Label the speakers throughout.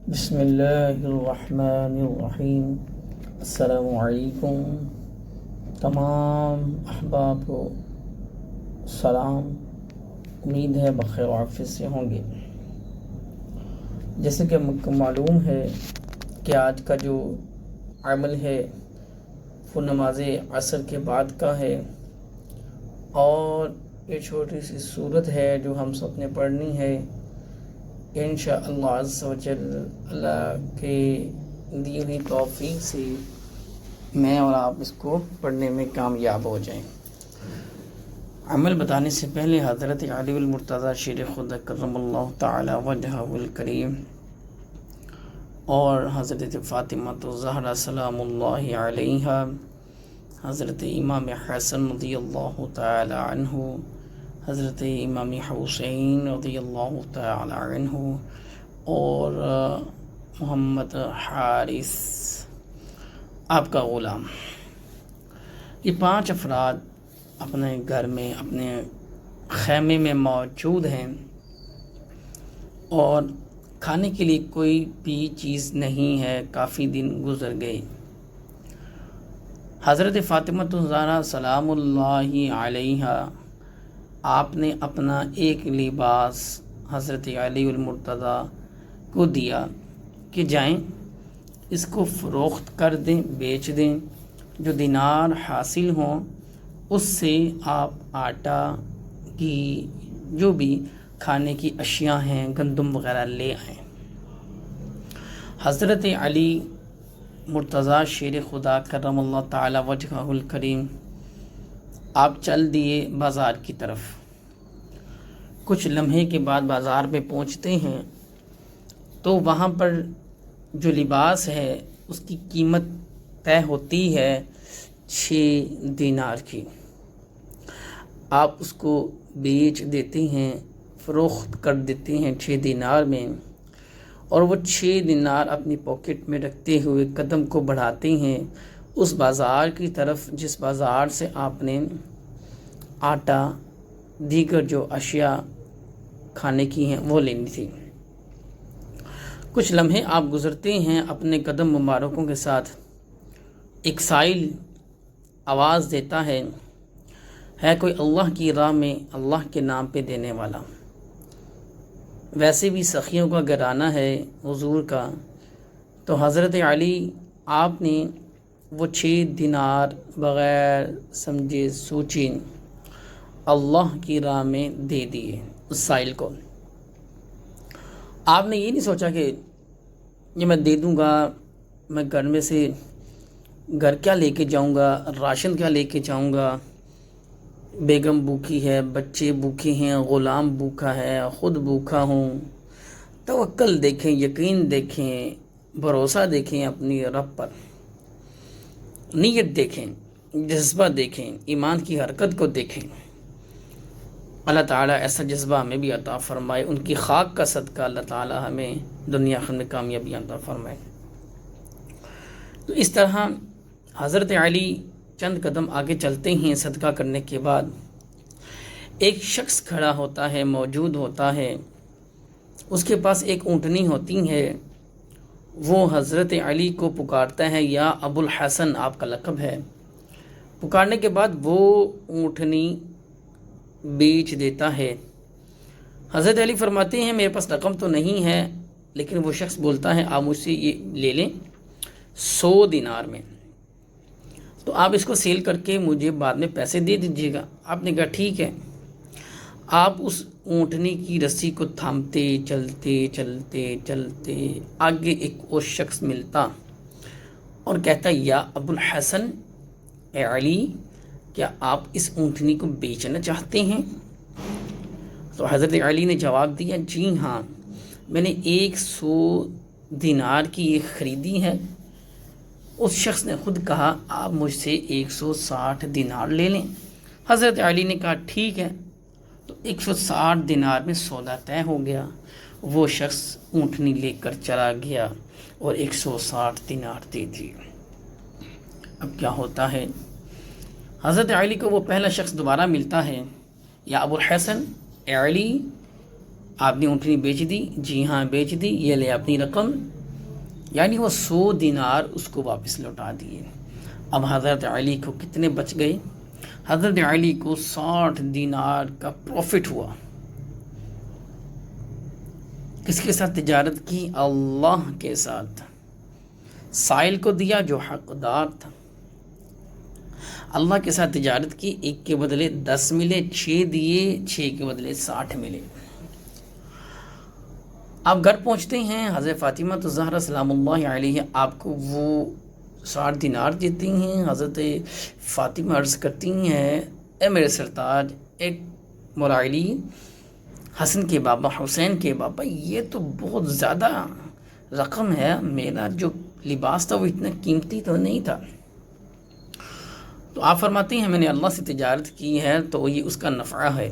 Speaker 1: بسم اللہ الرحمن الرحیم۔ السلام علیکم تمام احباب کو سلام، امید ہے بخیر و عافیت سے ہوں گے۔ جیسے کہ ہم کو معلوم ہے کہ آج کا جو عمل ہے وہ نماز عصر کے بعد کا ہے، اور یہ چھوٹی سی صورت ہے جو ہم سب نے پڑھنی ہے انشاءاللہ عز و جل۔ اللہ کے دی ہوئی توفیق سے میں اور آپ اس کو پڑھنے میں کامیاب ہو جائیں۔ عمل بتانے سے پہلے حضرت علی المرتضیٰ شیر خدا کرم اللہ تعالی وجہہ الکریم اور حضرت فاطمہ الزہرا سلام اللہ علیہا، حضرت امام حسن رضی اللہ تعالی عنہ، حضرت امام حسین رضی اللہ تعالی عنہ، اور محمد حارث آپ کا غلام، یہ 5 افراد اپنے گھر میں اپنے خیمے میں موجود ہیں، اور کھانے کے لیے کوئی بھی چیز نہیں ہے، کافی دن گزر گئے۔ حضرت فاطمہ الزہرا سلام اللہ علیہا آپ نے اپنا ایک لباس حضرت علی المرتضیٰ کو دیا کہ جائیں اس کو فروخت کر دیں، بیچ دیں، جو دینار حاصل ہوں اس سے آپ آٹا کی جو بھی کھانے کی اشیاء ہیں، گندم وغیرہ لے آئیں۔ حضرت علی مرتضیٰ شیر خدا کرم اللہ تعالی وجہہ الکریم آپ چل دیے بازار کی طرف۔ کچھ لمحے کے بعد بازار میں پہنچتے ہیں تو وہاں پر جو لباس ہے اس کی قیمت طے ہوتی ہے 6 دینار کی۔ آپ اس کو بیچ دیتے ہیں، فروخت کر دیتے ہیں 6 دینار میں، اور وہ 6 دینار اپنی پاکٹ میں رکھتے ہوئے قدم کو بڑھاتے ہیں اس بازار کی طرف جس بازار سے آپ نے آٹا دیگر جو اشیاء کھانے کی ہیں وہ لینی تھی۔ کچھ لمحے آپ گزرتے ہیں، اپنے قدم مبارکوں کے ساتھ ایک سائل آواز دیتا ہے کوئی اللہ کی راہ میں اللہ کے نام پہ دینے والا۔ ویسے بھی سخیوں کا گھرانہ ہے حضور کا، تو حضرت علی آپ نے وہ 6 دینار بغیر سمجھے سوچے اللہ کی راہ میں دے دیے اس سائل کو۔ آپ نے یہ نہیں سوچا کہ یہ میں دے دوں گا، میں گھر میں سے گھر کیا لے کے جاؤں گا، راشن کیا لے کے جاؤں گا، بیگم بھوکی ہے، بچے بھوکے ہیں، غلام بھوکا ہے، خود بھوکا ہوں۔ توکل دیکھیں، یقین دیکھیں، بھروسہ دیکھیں اپنی رب پر، نیت دیکھیں، جذبہ دیکھیں، ایمان کی حرکت کو دیکھیں۔ اللہ تعالیٰ ایسا جذبہ ہمیں بھی عطا فرمائے، ان کی خاک کا صدقہ اللہ تعالیٰ ہمیں دنیا آخرت میں کامیابی عطا فرمائے۔ تو اس طرح حضرت علی چند قدم آگے چلتے ہیں صدقہ کرنے کے بعد، ایک شخص کھڑا ہوتا ہے، موجود ہوتا ہے، اس کے پاس ایک اونٹنی ہوتی ہے، وہ حضرت علی کو پکارتا ہے، یا ابو الحسن آپ کا لقب ہے۔ پکارنے کے بعد وہ اونٹنی بیچ دیتا ہے۔ حضرت علی فرماتے ہیں میرے پاس رقم تو نہیں ہے، لیکن وہ شخص بولتا ہے آپ مجھ سے یہ لے لیں 100 دینار میں، تو آپ اس کو سیل کر کے مجھے بعد میں پیسے دے دیجیے گا۔ آپ نے کہا ٹھیک ہے۔ آپ اس اونٹنی کی رسی کو تھامتے چلتے چلتے چلتے آگے ایک اور شخص ملتا اور کہتا یا ابو الحسن، اے علی، کیا آپ اس اونٹنی کو بیچنا چاہتے ہیں؟ تو حضرت علی نے جواب دیا جی ہاں، میں نے 100 دینار کی یہ خریدی ہے۔ اس شخص نے خود کہا آپ مجھ سے 160 دینار لے لیں۔ حضرت علی نے کہا ٹھیک ہے، تو 160 دینار میں سودا طے ہو گیا۔ وہ شخص اونٹنی لے کر چلا گیا اور 160 دینار دے دیے۔ اب کیا ہوتا ہے، حضرت علی کو وہ پہلا شخص دوبارہ ملتا ہے، یا ابو الحسن، اے علی، آپ نے اونٹنی بیچ دی؟ جی ہاں بیچ دی، یہ لے اپنی رقم۔ یعنی وہ 100 دینار اس کو واپس لوٹا دیے۔ اب حضرت علی کو کتنے بچ گئے؟ حضرت علی کو 60 دینار کا پروفٹ ہوا۔ کس کے ساتھ تجارت کی؟ اللہ کے ساتھ۔ سائل کو دیا جو حقدار تھا، اللہ کے ساتھ تجارت کی، 1 کے بدلے 10 ملے، 6 دیے، 6 کے بدلے 60 ملے۔ آپ گھر پہنچتے ہیں، حضرت فاطمہ تو زہرا سلام اللہ علیہ آپ کو وہ 60 دینار دیتی ہیں۔ حضرت فاطمہ عرض کرتی ہیں، اے میرے سرتاج، ایک مولا علی، حسن کے بابا، حسین کے بابا، یہ تو بہت زیادہ رقم ہے، میرا جو لباس تھا وہ اتنا قیمتی تو نہیں تھا۔ تو آپ فرماتے ہیں میں نے اللہ سے تجارت کی ہے تو یہ اس کا نفع ہے،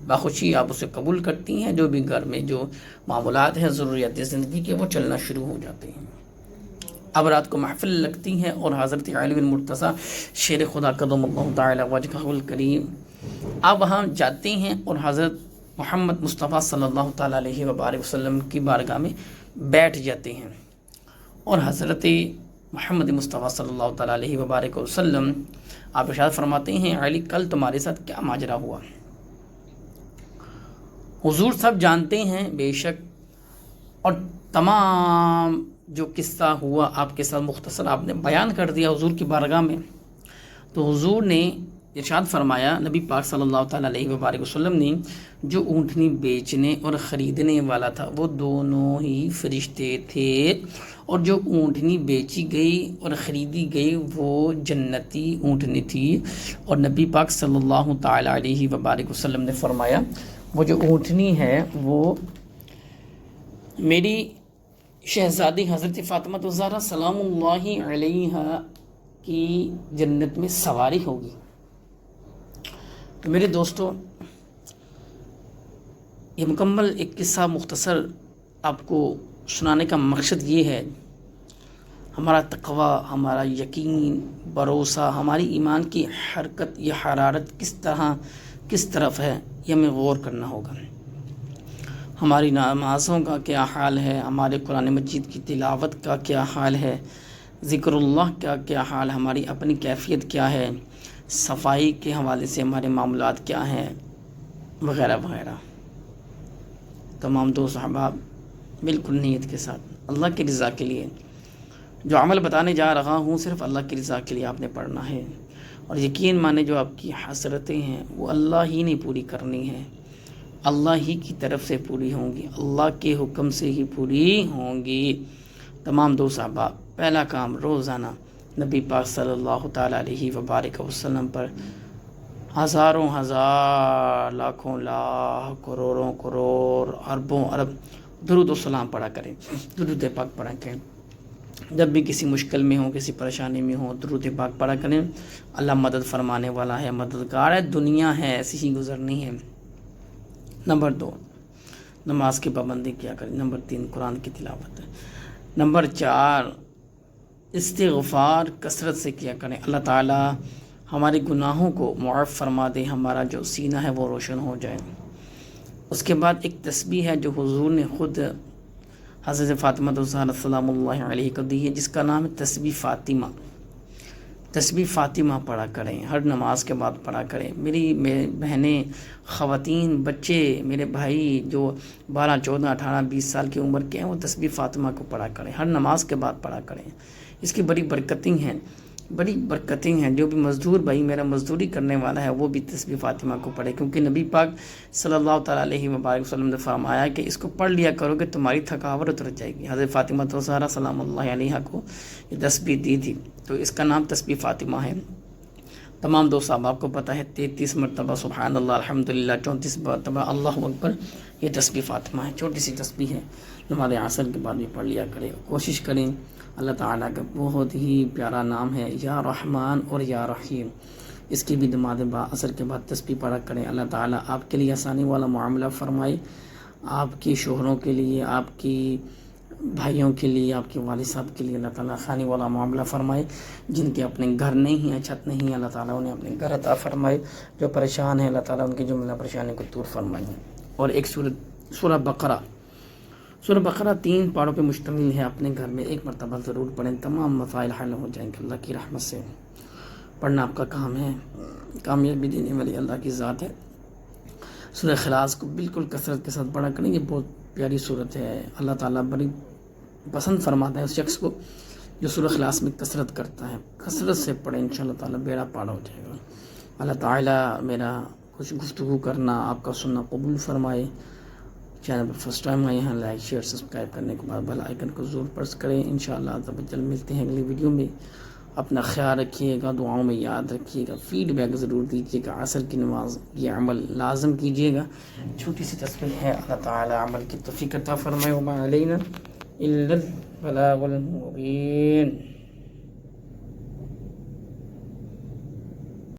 Speaker 1: باخوشی آپ اسے قبول کرتی ہیں، جو بھی گھر میں جو معاملات ہیں ضروریات زندگی کے وہ چلنا شروع ہو جاتے ہیں۔ اب رات کو محفل لگتی ہے اور حضرت علی بن مرتضیٰ شیر خدا قدم اللہ تعالی وجہہ الکریم آپ وہاں جاتے ہیں اور حضرت محمد مصطفیٰ صلی اللہ تعالی علیہ وآلہ وسلم کی بارگاہ میں بیٹھ جاتے ہیں، اور حضرت محمد مصطفیٰ صلی اللہ تعالی علیہ وآلہ وسلم آپ ارشاد فرماتے ہیں، علی کل تمہارے ساتھ کیا ماجرا ہوا؟ حضور سب جانتے ہیں بے شک، اور تمام جو قصہ ہوا آپ کے ساتھ مختصر آپ نے بیان کر دیا حضور کی بارگاہ میں۔ تو حضور نے ارشاد فرمایا، نبی پاک صلی اللہ تعالیٰ علیہ وآلہ وسلم نے، جو اونٹنی بیچنے اور خریدنے والا تھا وہ دونوں ہی فرشتے تھے، اور جو اونٹنی بیچی گئی اور خریدی گئی وہ جنتی اونٹنی تھی۔ اور نبی پاک صلی اللہ تعالیٰ علیہ وآلہ وسلم نے فرمایا، وہ جو اونٹنی ہے وہ میری شہزادی حضرت فاطمہ الزہرا سلام اللہ علیہا کی جنت میں سواری ہوگی۔ تو میرے دوستو، یہ مکمل ایک قصہ مختصر آپ کو سنانے کا مقصد یہ ہے، ہمارا تقوی، ہمارا یقین، بھروسہ، ہماری ایمان کی حرکت یا حرارت کس طرف ہے، یہ ہمیں غور کرنا ہوگا۔ ہماری نمازوں کا کیا حال ہے، ہمارے قرآن مجید کی تلاوت کا کیا حال ہے، ذکر اللہ کا کیا حال، ہماری اپنی کیفیت کیا ہے، صفائی کے حوالے سے ہمارے معاملات کیا ہیں، وغیرہ وغیرہ۔ تمام دوست احباب بالکل نیت کے ساتھ اللہ کی رضا کے لیے جو عمل بتانے جا رہا ہوں، صرف اللہ کی رضا کے لیے آپ نے پڑھنا ہے، اور یقین مانے جو آپ کی حسرتیں ہیں وہ اللہ ہی نے پوری کرنی ہے، اللہ ہی کی طرف سے پوری ہوں گی، اللہ کے حکم سے ہی پوری ہوں گی۔ تمام دوست احباب، پہلا کام روزانہ نبی پاک صلی اللہ تعالیٰ علیہ وآلہ وسلم پر ہزاروں ہزار، لاکھوں لاکھ، کروڑوں کروڑ، اربوں ارب درود و سلام پڑھا کریں، درود پاک پڑھا کریں۔ جب بھی کسی مشکل میں ہوں، کسی پریشانی میں ہوں، درود پاک پڑھا کریں۔ اللہ مدد فرمانے والا ہے، مددگار ہے، دنیا ہے ایسی ہی گزرنی ہے۔ نمبر 2، نماز کی پابندی کیا کریں۔ نمبر 3، قرآن کی تلاوت ہے۔ نمبر 4، استغفار کثرت سے کیا کریں، اللہ تعالیٰ ہمارے گناہوں کو معاف فرما دے، ہمارا جو سینہ ہے وہ روشن ہو جائے۔ اس کے بعد ایک تسبیح ہے جو حضور نے خود حضرت فاطمہ الزہرا سلام اللہ علیہ کو دی ہے، جس کا نام ہے تسبیح فاطمہ۔ تسبیح فاطمہ پڑھا کریں، ہر نماز کے بعد پڑھا کریں۔ میری بہنیں، خواتین، بچے، میرے بھائی جو 12، 14، 18، 20 سال کی عمر کے ہیں، وہ تسبیح فاطمہ کو پڑھا کریں، ہر نماز کے بعد پڑھا کریں۔ اس کی بڑی برکتیں ہیں، جو بھی مزدور بھائی میرا مزدوری کرنے والا ہے وہ بھی تسبیح فاطمہ کو پڑھے، کیونکہ نبی پاک صلی اللہ تعالیٰ علیہ وآلہ وسلم نے فرمایا کہ اس کو پڑھ لیا کرو کہ تمہاری تھکاوٹ اتر جائے گی۔ حضرت فاطمہ الزہرا سلام اللہ علیہ کو یہ تسبیح دی تھی، تو اس کا نام تسبیح فاطمہ ہے۔ تمام دوست آپ کو پتہ ہے 33 مرتبہ سبحان اللہ الحمدللہ، 34 مرتبہ اللہ اکبر، یہ تسبیح فاطمہ ہے، چھوٹی سی تسبیح ہے، نماز عصر کے بعد بھی پڑھ لیا کرے۔ کوشش کریں، اللہ تعالیٰ کا بہت ہی پیارا نام ہے یا رحمان اور یا رحیم، اس کی بھی نماز عصر کے بعد تسبیح پڑھا کریں۔ اللہ تعالیٰ آپ کے لیے آسانی والا معاملہ فرمائے، آپ کی شوہروں کے لیے، آپ کی بھائیوں کے لیے، آپ کے والد صاحب کے لیے اللہ تعالیٰ آسانی والا معاملہ فرمائے۔ جن کے اپنے گھر نہیں ہیں، چھت نہیں ہے، اللہ تعالیٰ انہیں اپنے گھر عطا فرمائے۔ جو پریشان ہیں، اللہ تعالیٰ ان کی جملہ پریشانی کو دور فرمائے۔ اور ایک سورہ بقرہ سورہ بقرہ 3 پاروں پہ مشتمل ہے. اپنے گھر میں ایک مرتبہ ضرور پڑھیں, تمام مسائل حل ہو جائیں گے اللہ کی رحمت سے. پڑھنا آپ کا کام ہے, کامیابی دینے والی اللہ کی ذات ہے. سورہ اخلاص کو بالکل کثرت کے ساتھ پڑھا کریں, یہ بہت پیاری صورت ہے. اللہ تعالیٰ بڑی پسند فرماتا ہے اس شخص کو جو سورہ اخلاص میں کثرت کرتا ہے. کثرت سے پڑھیں, انشاءاللہ تعالیٰ بیڑا پار ہو جائے گا. اللہ تعالیٰ میرا کچھ گفتگو کرنا, آپ کا سننا قبول فرمائے. چینل پر فرسٹ ٹائم آئے ہیں, لائک شیئر سبسکرائب کرنے کے بعد بیل آئیکن کو ضرور پریس کریں. انشاءاللہ جلد ملتے ہیں اگلی ویڈیو میں. اپنا خیال رکھیے گا, دعاؤں میں یاد رکھیے گا, فیڈ بیک ضرور دیجیے گا. عصر کی نماز یہ عمل لازم کیجیے گا. چھوٹی سی تصویر ہے, اللہ تعالیٰ عمل کی توفیق عطا فرمائے. وما علینا الا البلاغ المبین.